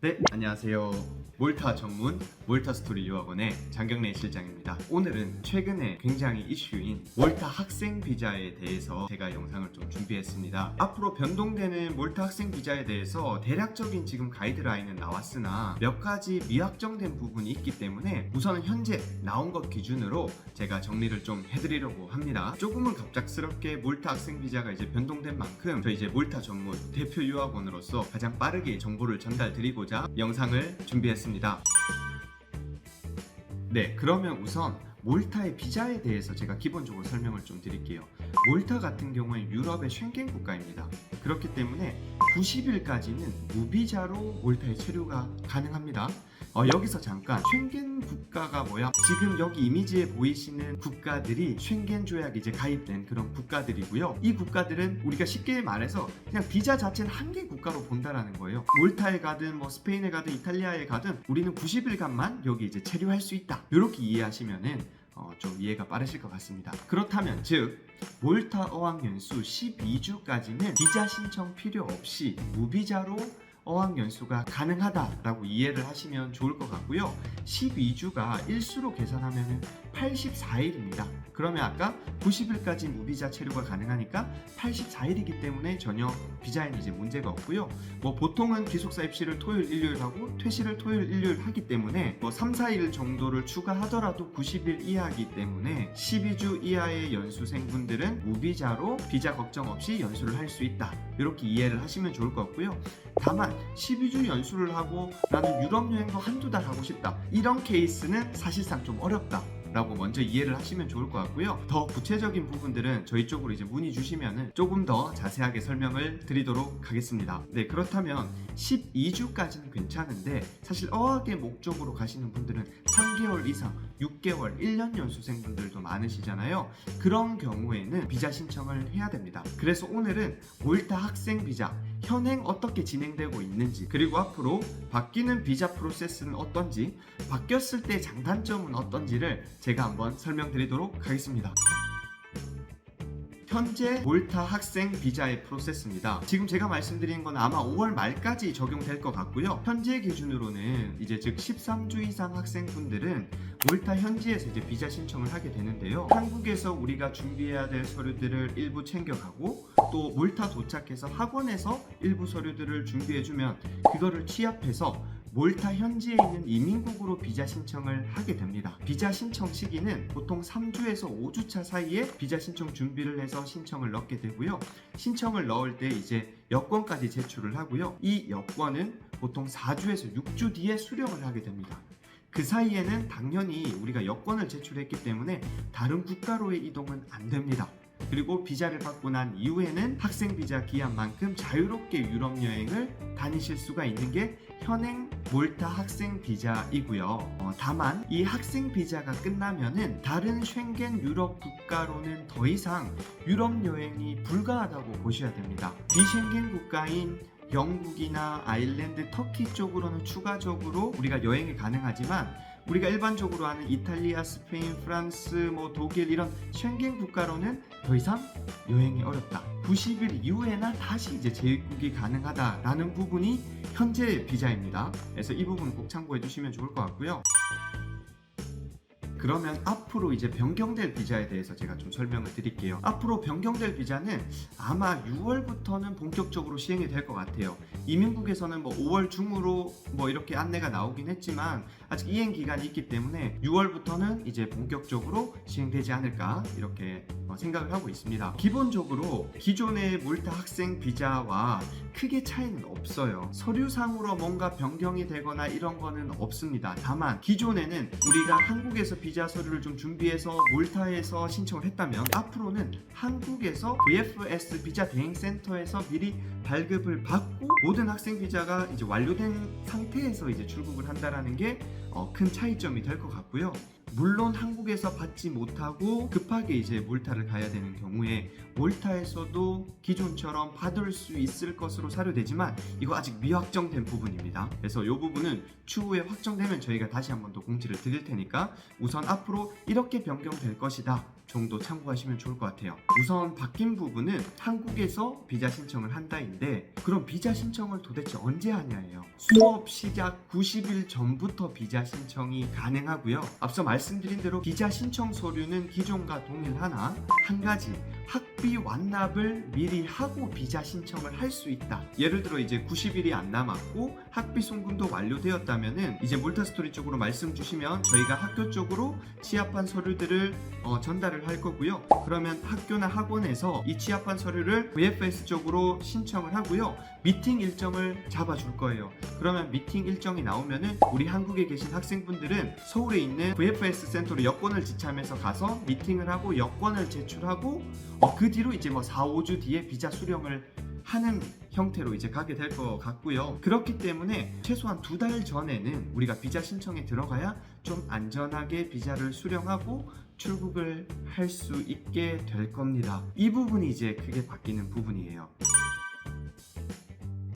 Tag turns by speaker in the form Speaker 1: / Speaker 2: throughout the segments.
Speaker 1: 네, 안녕하세요. 몰타 전문 몰타스토리 유학원의 장경래 실장입니다. 오늘은 최근에 굉장히 이슈인 몰타 학생 비자에 대해서 제가 영상을 좀 준비했습니다. 앞으로 변동되는 몰타 학생 비자에 대해서 대략적인 지금 가이드라인은 나왔으나 몇 가지 미확정된 부분이 있기 때문에 우선은 현재 나온 것 기준으로 제가 정리를 좀 해드리려고 합니다. 조금은 갑작스럽게 몰타 학생 비자가 이제 변동된 만큼 저희 이제 몰타 전문 대표 유학원으로서 가장 빠르게 정보를 전달드리고자 영상을 준비했습니다. 네, 그러면 우선 몰타의 비자에 대해서 제가 기본적으로 설명을 좀 드릴게요. 몰타 같은 경우에 유럽의 쉥겐 국가입니다. 그렇기 때문에 90일까지는 무비자로 몰타에 체류가 가능합니다. 여기서 잠깐 쉥겐 국가가 뭐야? 지금 여기 이미지에 보이시는 국가들이 쉥겐 조약에 이제 가입된 그런 국가들이고요. 이 국가들은 우리가 쉽게 말해서 그냥 비자 자체는 한 개 국가로 본다라는 거예요. 몰타에 가든 뭐 스페인에 가든 이탈리아에 가든 우리는 90일간만 여기 이제 체류할 수 있다. 이렇게 이해하시면은 좀 이해가 빠르실 것 같습니다. 그렇다면 즉 몰타 어학연수 12주까지는 비자 신청 필요 없이 무비자로 어학연수가 가능하다라고 이해를 하시면 좋을 것 같고요. 12주가 일수로 계산하면 84일입니다. 그러면 아까 90일까지 무비자 체류가 가능하니까 84일이기 때문에 전혀 비자에는 이제 문제가 없고요. 뭐 보통은 기숙사 입시를 토요일 일요일 하고 퇴실을 토요일 일요일 하기 때문에 뭐 3, 4일 정도를 추가하더라도 90일 이하이기 때문에 12주 이하의 연수생분들은 무비자로 비자 걱정 없이 연수를 할 수 있다. 이렇게 이해를 하시면 좋을 것 같고요. 다만 12주 연수를 하고 나는 유럽 여행도 한두 달 하고 싶다. 이런 케이스는 사실상 좀 어렵다. 라고 먼저 이해를 하시면 좋을 것 같고요. 더 구체적인 부분들은 저희 쪽으로 이제 문의 주시면은 조금 더 자세하게 설명을 드리도록 하겠습니다. 네, 그렇다면 12주까지는 괜찮은데 사실 어학의 목적으로 가시는 분들은 3개월 이상, 6개월, 1년 연수생분들도 많으시잖아요. 그런 경우에는 비자 신청을 해야 됩니다. 그래서 오늘은 몰타 학생 비자 현행 어떻게 진행되고 있는지, 그리고 앞으로 바뀌는 비자 프로세스는 어떤지, 바뀌었을 때 장단점은 어떤지를 제가 한번 설명드리도록 하겠습니다. 현재 몰타 학생 비자의 프로세스입니다. 지금 제가 말씀드린 건 아마 5월 말까지 적용될 것 같고요. 현재 기준으로는 이제 즉 13주 이상 학생분들은 몰타 현지에서 이제 비자 신청을 하게 되는데요. 한국에서 우리가 준비해야 될 서류들을 일부 챙겨가고 또 몰타 도착해서 학원에서 일부 서류들을 준비해주면 그거를 취합해서 몰타 현지에 있는 이민국으로 비자 신청을 하게 됩니다. 비자 신청 시기는 보통 3주에서 5주차 사이에 비자 신청 준비를 해서 신청을 넣게 되고요. 신청을 넣을 때 이제 여권까지 제출을 하고요. 이 여권은 보통 4주에서 6주 뒤에 수령을 하게 됩니다. 그 사이에는 당연히 우리가 여권을 제출했기 때문에 다른 국가로의 이동은 안 됩니다. 그리고 비자를 받고 난 이후에는 학생 비자 기한만큼 자유롭게 유럽 여행을 다니실 수가 있는 게 현행 몰타 학생 비자이고요. 다만 이 학생 비자가 끝나면은 다른 쉥겐 유럽 국가로는 더 이상 유럽 여행이 불가하다고 보셔야 됩니다. 비쉥겐 국가인 영국이나 아일랜드, 터키 쪽으로는 추가적으로 우리가 여행이 가능하지만 우리가 일반적으로 아는 이탈리아, 스페인, 프랑스, 뭐 독일 이런 쉥겐 국가로는 더 이상 여행이 어렵다. 90일 이후에나 다시 이제 재입국이 가능하다라는 부분이 현재 비자입니다. 그래서 이 부분 꼭 참고해 주시면 좋을 것 같고요. 그러면 앞으로 이제 변경될 비자에 대해서 제가 좀 설명을 드릴게요. 앞으로 변경될 비자는 아마 6월부터는 본격적으로 시행이 될 것 같아요. 이민국에서는 뭐 5월 중으로 뭐 이렇게 안내가 나오긴 했지만 아직 이행 기간이 있기 때문에 6월부터는 이제 본격적으로 시행되지 않을까 이렇게 생각을 하고 있습니다. 기본적으로 기존의 몰타 학생 비자와 크게 차이는 없어요. 서류상으로 뭔가 변경이 되거나 이런 거는 없습니다. 다만 기존에는 우리가 한국에서 비자 서류를 좀 준비해서 몰타에서 신청을 했다면 앞으로는 한국에서 VFS 비자 대행센터에서 미리 발급을 받고 모든 학생 비자가 이제 완료된 상태에서 이제 출국을 한다라는 게 큰 차이점이 될 것 같고요. 물론 한국에서 받지 못하고 급하게 이제 몰타를 가야 되는 경우에 몰타에서도 기존처럼 받을 수 있을 것으로 사료되지만 이거 아직 미확정된 부분입니다. 그래서 이 부분은 추후에 확정되면 저희가 다시 한번 더 공지를 드릴 테니까 우선 앞으로 이렇게 변경될 것이다 정도 참고하시면 좋을 것 같아요. 우선 바뀐 부분은 한국에서 비자 신청을 한다인데, 그럼 비자 신청을 도대체 언제 하냐예요. 수업 시작 90일 전부터 비자 신청이 가능하고요. 앞서 말씀드린 대로 비자 신청 서류는 기존과 동일하나 한 가지, 학비 완납을 미리 하고 비자 신청을 할 수 있다. 예를 들어 이제 90일이 안 남았고 학비 송금도 완료되었다면은 이제 몰타스토리 쪽으로 말씀 주시면 저희가 학교 쪽으로 취합한 서류들을 전달을 할 거고요. 그러면 학교나 학원에서 이 취합한 서류를 VFS 쪽으로 신청을 하고요. 미팅 일정을 잡아줄 거예요. 그러면 미팅 일정이 나오면은 우리 한국에 계신 학생분들은 서울에 있는 VFS 센터로 여권을 지참해서 가서 미팅을 하고 여권을 제출하고 그 뒤로 이제 4, 5주 뒤에 비자 수령을 하는 형태로 이제 가게 될 것 같고요. 그렇기 때문에 최소한 2달 전에는 우리가 비자 신청에 들어가야 좀 안전하게 비자를 수령하고 출국을 할 수 있게 될 겁니다. 이 부분이 이제 크게 바뀌는 부분이에요.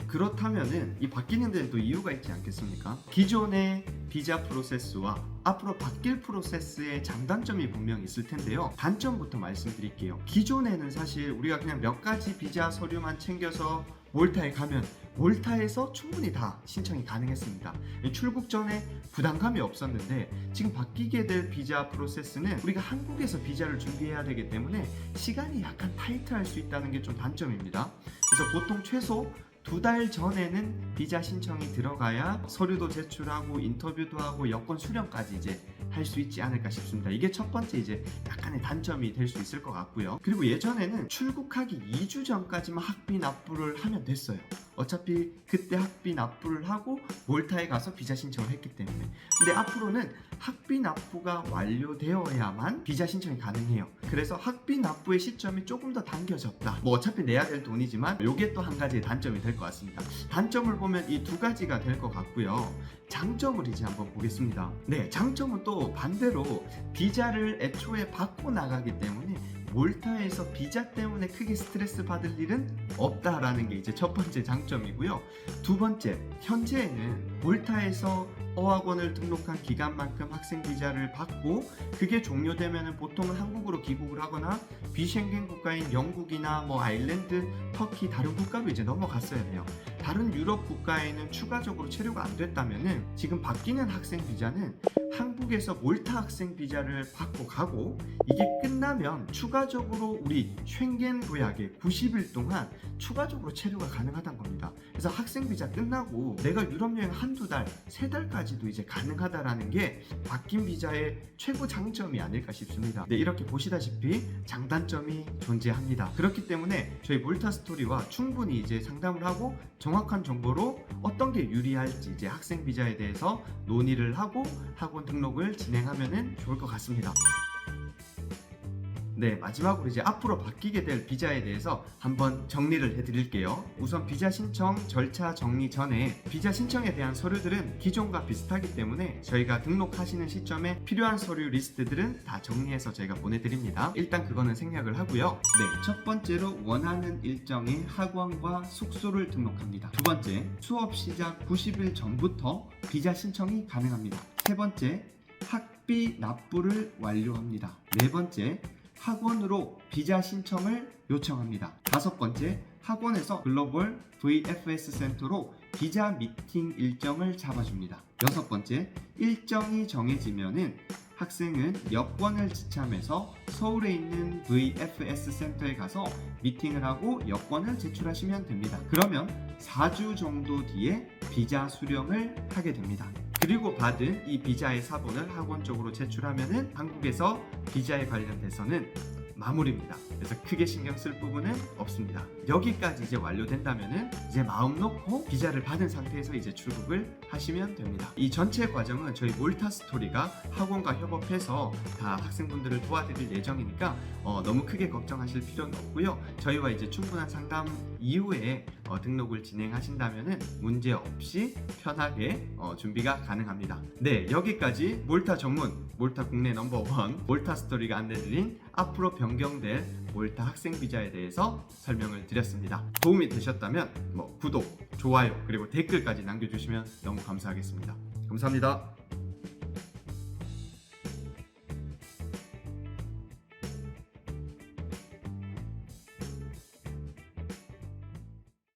Speaker 1: 그렇다면은 이 바뀌는 데는 또 이유가 있지 않겠습니까? 기존의 비자 프로세스와 앞으로 바뀔 프로세스의 장단점이 분명히 있을 텐데요. 단점부터 말씀드릴게요. 기존에는 사실 우리가 그냥 몇 가지 비자 서류만 챙겨서 몰타에 가면 몰타에서 충분히 다 신청이 가능했습니다. 출국 전에 부담감이 없었는데 지금 바뀌게 될 비자 프로세스는 우리가 한국에서 비자를 준비해야 되기 때문에 시간이 약간 타이트할 수 있다는 게 좀 단점입니다. 그래서 보통 최소 2달 전에는 비자 신청이 들어가야 서류도 제출하고 인터뷰도 하고 여권 수령까지 이제 할 수 있지 않을까 싶습니다. 이게 첫 번째 이제 약간의 단점이 될 수 있을 것 같고요. 그리고 예전에는 출국하기 2주 전까지만 학비 납부를 하면 됐어요. 어차피 그때 학비 납부를 하고 몰타에 가서 비자 신청을 했기 때문에. 근데 앞으로는 학비 납부가 완료되어야만 비자 신청이 가능해요. 그래서 학비 납부의 시점이 조금 더 당겨졌다. 어차피 내야 될 돈이지만 이게 또 한 가지의 단점이 될 것 같습니다. 단점을 보면 이 2가지가 될 것 같고요. 장점을 이제 한번 보겠습니다. 네, 장점은 또 반대로 비자를 애초에 받고 나가기 때문에 몰타에서 비자 때문에 크게 스트레스 받을 일은 없다라는 게 이제 첫 번째 장점이고요. 두 번째, 현재에는 몰타에서 어학원을 등록한 기간만큼 학생 비자를 받고 그게 종료되면 보통은 한국으로 귀국을 하거나 비셴겐 국가인 영국이나 아일랜드, 터키 다른 국가로 이제 넘어갔어야 돼요. 다른 유럽 국가에는 추가적으로 체류가 안 됐다면은 지금 바뀌는 학생 비자는 한국에서 몰타 학생 비자를 받고 가고 이게 끝나면 추가적으로 우리 쉥겐 구약에 90일 동안 추가적으로 체류가 가능하다는 겁니다. 그래서 학생 비자 끝나고 내가 유럽 여행 한두 달, 3달까지도 이제 가능하다라는 게 바뀐 비자의 최고 장점이 아닐까 싶습니다. 네, 이렇게 보시다시피 장단점이 존재합니다. 그렇기 때문에 저희 몰타 스토리와 충분히 이제 상담을 하고 정확한 정보로 어떤 게 유리할지 이제 학생 비자에 대해서 논의를 하고 학원 등록을 진행하면 좋을 것 같습니다. 네, 마지막으로 이제 앞으로 바뀌게 될 비자에 대해서 한번 정리를 해드릴게요. 우선 비자 신청 절차 정리 전에 비자 신청에 대한 서류들은 기존과 비슷하기 때문에 저희가 등록하시는 시점에 필요한 서류 리스트들은 다 정리해서 저희가 보내드립니다. 일단 그거는 생략을 하고요. 네, 첫 번째로 원하는 일정의 학원과 숙소를 등록합니다. 두 번째, 수업 시작 90일 전부터 비자 신청이 가능합니다. 세 번째, 학비 납부를 완료합니다. 네 번째, 학원으로 비자 신청을 요청합니다. 다섯 번째, 학원에서 글로벌 VFS 센터로 비자 미팅 일정을 잡아줍니다. 여섯 번째, 일정이 정해지면은 학생은 여권을 지참해서 서울에 있는 VFS 센터에 가서 미팅을 하고 여권을 제출하시면 됩니다. 그러면 4주 정도 뒤에 비자 수령을 하게 됩니다. 그리고 받은 이 비자의 사본을 학원 쪽으로 제출하면은 한국에서 비자에 관련돼서는 마무리입니다. 그래서 크게 신경 쓸 부분은 없습니다. 여기까지 이제 완료된다면은 이제 마음 놓고 비자를 받은 상태에서 이제 출국을 하시면 됩니다. 이 전체 과정은 저희 몰타 스토리가 학원과 협업해서 다 학생분들을 도와드릴 예정이니까 너무 크게 걱정하실 필요는 없고요. 저희와 이제 충분한 상담 이후에 등록을 진행하신다면은 문제 없이 편하게 준비가 가능합니다. 네, 여기까지 몰타 전문 몰타 국내 넘버원 몰타 스토리가 안내드린 앞으로 변경될 몰타 학생 비자에 대해서 설명을 드렸습니다. 도움이 되셨다면 구독, 좋아요, 그리고 댓글까지 남겨주시면 너무 감사하겠습니다. 감사합니다.